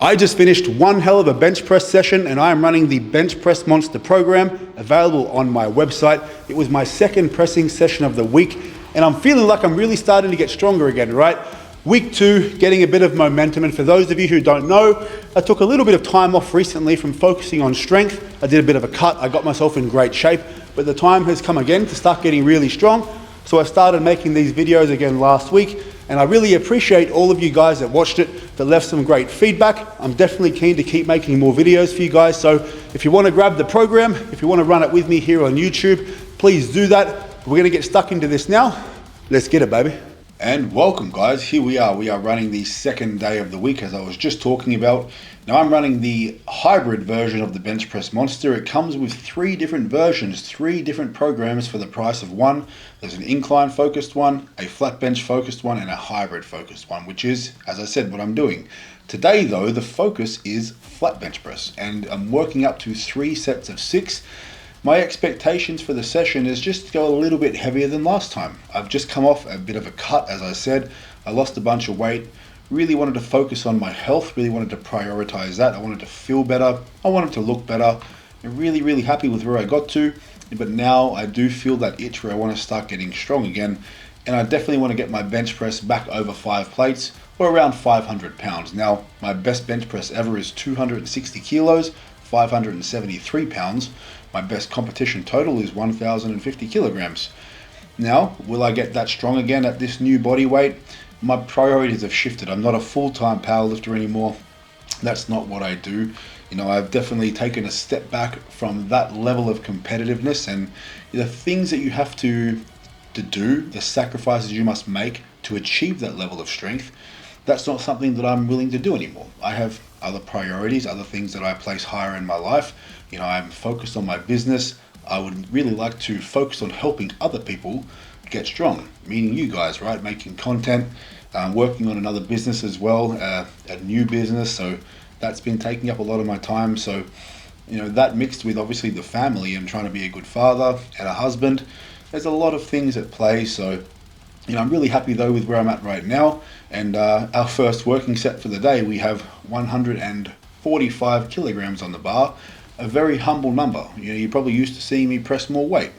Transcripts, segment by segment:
I just finished one hell of a bench press session and I am running the Bench Press Monster program available on my website. It was my second pressing session of the week and I'm feeling like I'm really starting to get stronger again, right? Week 2, getting a bit of momentum, and for those of you who don't know, I took a little bit of time off recently from focusing on strength. I did a bit of a cut, I got myself in great shape, but the time has come again to start getting really strong. So I started making these videos again last week, and I really appreciate all of you guys that watched it, that left some great feedback. I'm definitely keen to keep making more videos for you guys, so if you want to grab the program, if you want to run it with me here on YouTube, please do that. We're going to get stuck into this now. Let's get it, baby. And welcome guys, here we are running the second day of the week as I was just talking about. Now I'm running the hybrid version of the Bench Press Monster. It comes with 3 different versions, 3 different programs for the price of one. There's an incline focused one, a flat bench focused one, and a hybrid focused one, which is, as I said, what I'm doing. Today though, the focus is flat bench press and I'm working up to 3 sets of 6. My expectations for the session is just to go a little bit heavier than last time. I've just come off a bit of a cut, as I said. I lost a bunch of weight, really wanted to focus on my health, really wanted to prioritize that. I wanted to feel better, I wanted to look better. I'm really happy with where I got to, but now I do feel that itch where I want to start getting strong again, and I definitely want to get my bench press back over 5 plates, or around 500 pounds. Now, my best bench press ever is 260 kilos, 573 pounds. My best competition total is 1,050 kilograms. Now, will I get that strong again at this new body weight? My priorities have shifted. I'm not a full-time powerlifter anymore. That's not what I do. You know, I've definitely taken a step back from that level of competitiveness, and the things that you have to do, the sacrifices you must make to achieve that level of strength, that's not something that I'm willing to do anymore. I have other priorities, other things that I place higher in my life. You know, I'm focused on my business. I would really like to focus on helping other people get strong, meaning you guys, right? Making content, working on another business as well, a new business. So that's been taking up a lot of my time. So, you know, that mixed with obviously the family and trying to be a good father and a husband, there's a lot of things at play. So, you know, I'm really happy though with where I'm at right now. And our first working set for the day, we have 145 kilograms on the bar, a very humble number. You know, you're probably used to seeing me press more weight,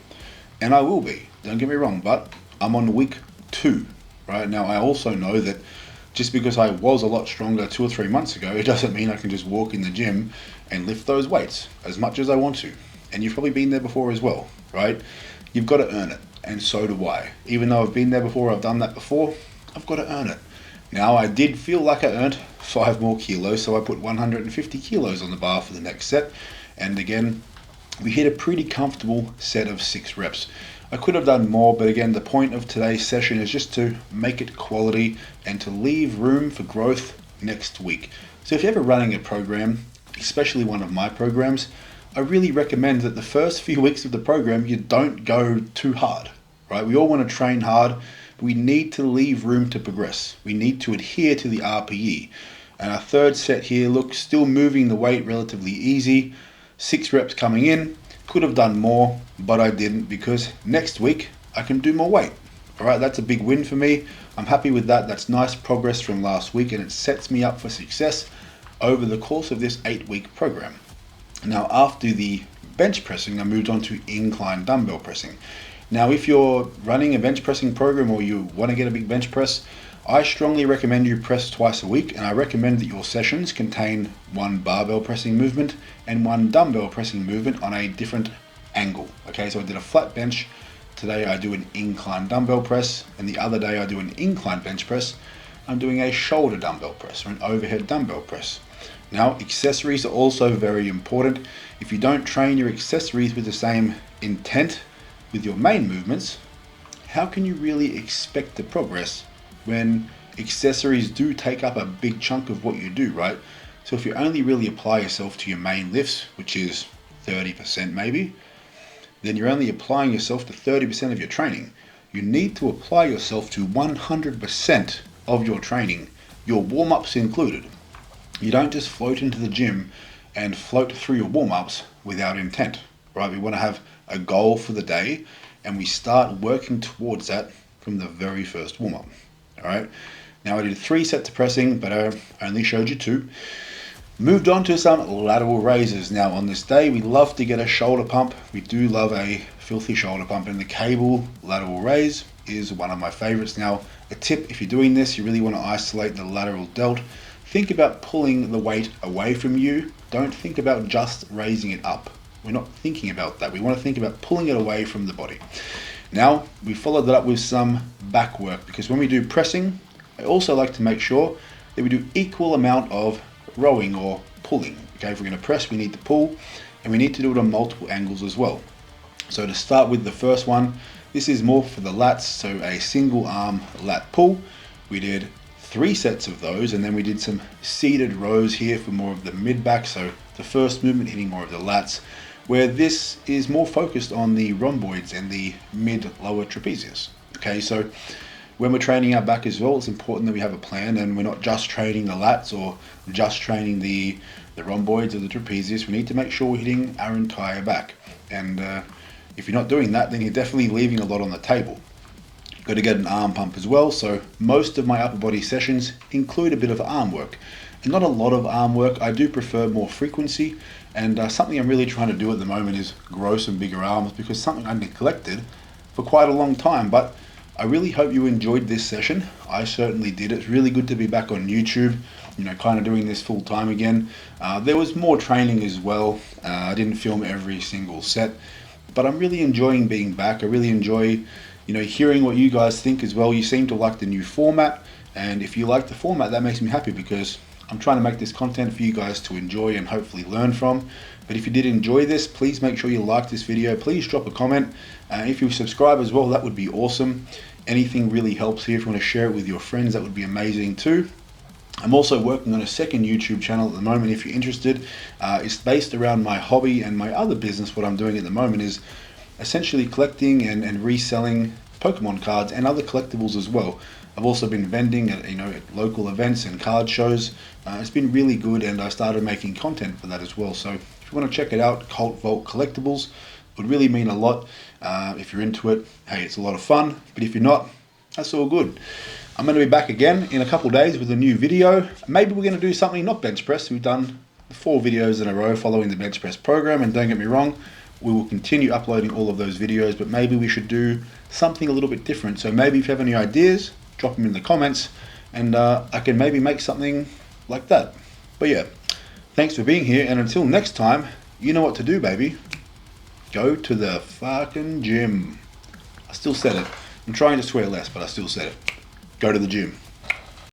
and I will be, don't get me wrong, but I'm on week 2 right now. I also know that just because I was a lot stronger 2 or 3 months ago, it doesn't mean I can just walk in the gym and lift those weights as much as I want to. And you've probably been there before as well, right? You've got to earn it, and so do I. Even though I've been there before, I've done that before, I've got to earn it. Now, I did feel like I earned 5 more kilos, so I put 150 kilos on the bar for the next set. And again, we hit a pretty comfortable set of 6 reps. I could have done more, but again, the point of today's session is just to make it quality and to leave room for growth next week. So if you're ever running a program, especially one of my programs, I really recommend that the first few weeks of the program, you don't go too hard, right? We all want to train hard, but we need to leave room to progress. We need to adhere to the RPE. And our third set here, look, still moving the weight relatively easy. 6 reps coming in, could have done more, but I didn't because next week I can do more weight. All right, that's a big win for me. I'm happy with that. That's nice progress from last week, and it sets me up for success over the course of this 8-week program. Now, after the bench pressing, I moved on to incline dumbbell pressing. Now, if you're running a bench pressing program or you want to get a big bench press, I strongly recommend you press twice a week, and I recommend that your sessions contain 1 barbell pressing movement and 1 dumbbell pressing movement on a different angle. Okay, so I did a flat bench. Today I do an incline dumbbell press, and the other day I do an incline bench press. I'm doing a shoulder dumbbell press or an overhead dumbbell press. Now, accessories are also very important. If you don't train your accessories with the same intent with your main movements, how can you really expect to progress when accessories do take up a big chunk of what you do, right? So if you only really apply yourself to your main lifts, which is 30% maybe, then you're only applying yourself to 30% of your training. You need to apply yourself to 100% of your training, your warm-ups included. You don't just float into the gym and float through your warm-ups without intent, right? We want to have a goal for the day, and we start working towards that from the very first warm-up. All right. Now I did 3 sets of pressing, but I only showed you 2. Moved on to some lateral raises. Now on this day, we love to get a shoulder pump. We do love a filthy shoulder pump, and the cable lateral raise is one of my favorites. Now, a tip, if you're doing this, you really want to isolate the lateral delt. Think about pulling the weight away from you. Don't think about just raising it up. We're not thinking about that. We want to think about pulling it away from the body. Now, we followed that up with some back work, because when we do pressing, I also like to make sure that we do equal amount of rowing or pulling. Okay, if we're going to press, we need to pull, and we need to do it on multiple angles as well. So to start with the first one, this is more for the lats, so a single arm lat pull. We did 3 sets of those, and then we did some seated rows here for more of the mid back, so the first movement hitting more of the lats, where this is more focused on the rhomboids and the mid lower trapezius. Okay, so when we're training our back as well, it's important that we have a plan, and we're not just training the lats or just training the rhomboids or the trapezius. We need to make sure we're hitting our entire back. And if you're not doing that, then you're definitely leaving a lot on the table. You've got to get an arm pump as well. So most of my upper body sessions include a bit of arm work. And not a lot of arm work. I do prefer more frequency. And something I'm really trying to do at the moment is grow some bigger arms, because something I neglected for quite a long time. But I really hope you enjoyed this session. I certainly did. It's really good to be back on YouTube, you know, kind of doing this full time again. There was more training as well. I didn't film every single set, but I'm really enjoying being back. I really enjoy, you know, hearing what you guys think as well. You seem to like the new format, and if you like the format, that makes me happy, because I'm trying to make this content for you guys to enjoy and hopefully learn from. But if you did enjoy this, please make sure you like this video. Please drop a comment. If you subscribe as well, that would be awesome. Anything really helps here. If you want to share it with your friends, that would be amazing too. I'm also working on a second YouTube channel at the moment, if you're interested. It's based around my hobby and my other business. What I'm doing at the moment is essentially collecting and reselling Pokemon cards and other collectibles as well. I've also been vending at, at local events and card shows. It's been really good, and I started making content for that as well. So if you want to check it out, Cult Vault Collectibles, it would really mean a lot. If you're into it, hey, it's a lot of fun. But if you're not, that's all good. I'm going to be back again in a couple of days with a new video. Maybe we're going to do something not bench press. We've done 4 videos in a row following the bench press program, and don't get me wrong, we will continue uploading all of those videos, but maybe we should do something a little bit different. So maybe if you have any ideas, drop them in the comments, and I can maybe make something like that. But yeah, thanks for being here, and until next time, you know what to do, baby. Go to the fucking gym. I still said it. I'm trying to swear less, but I still said it. Go to the gym.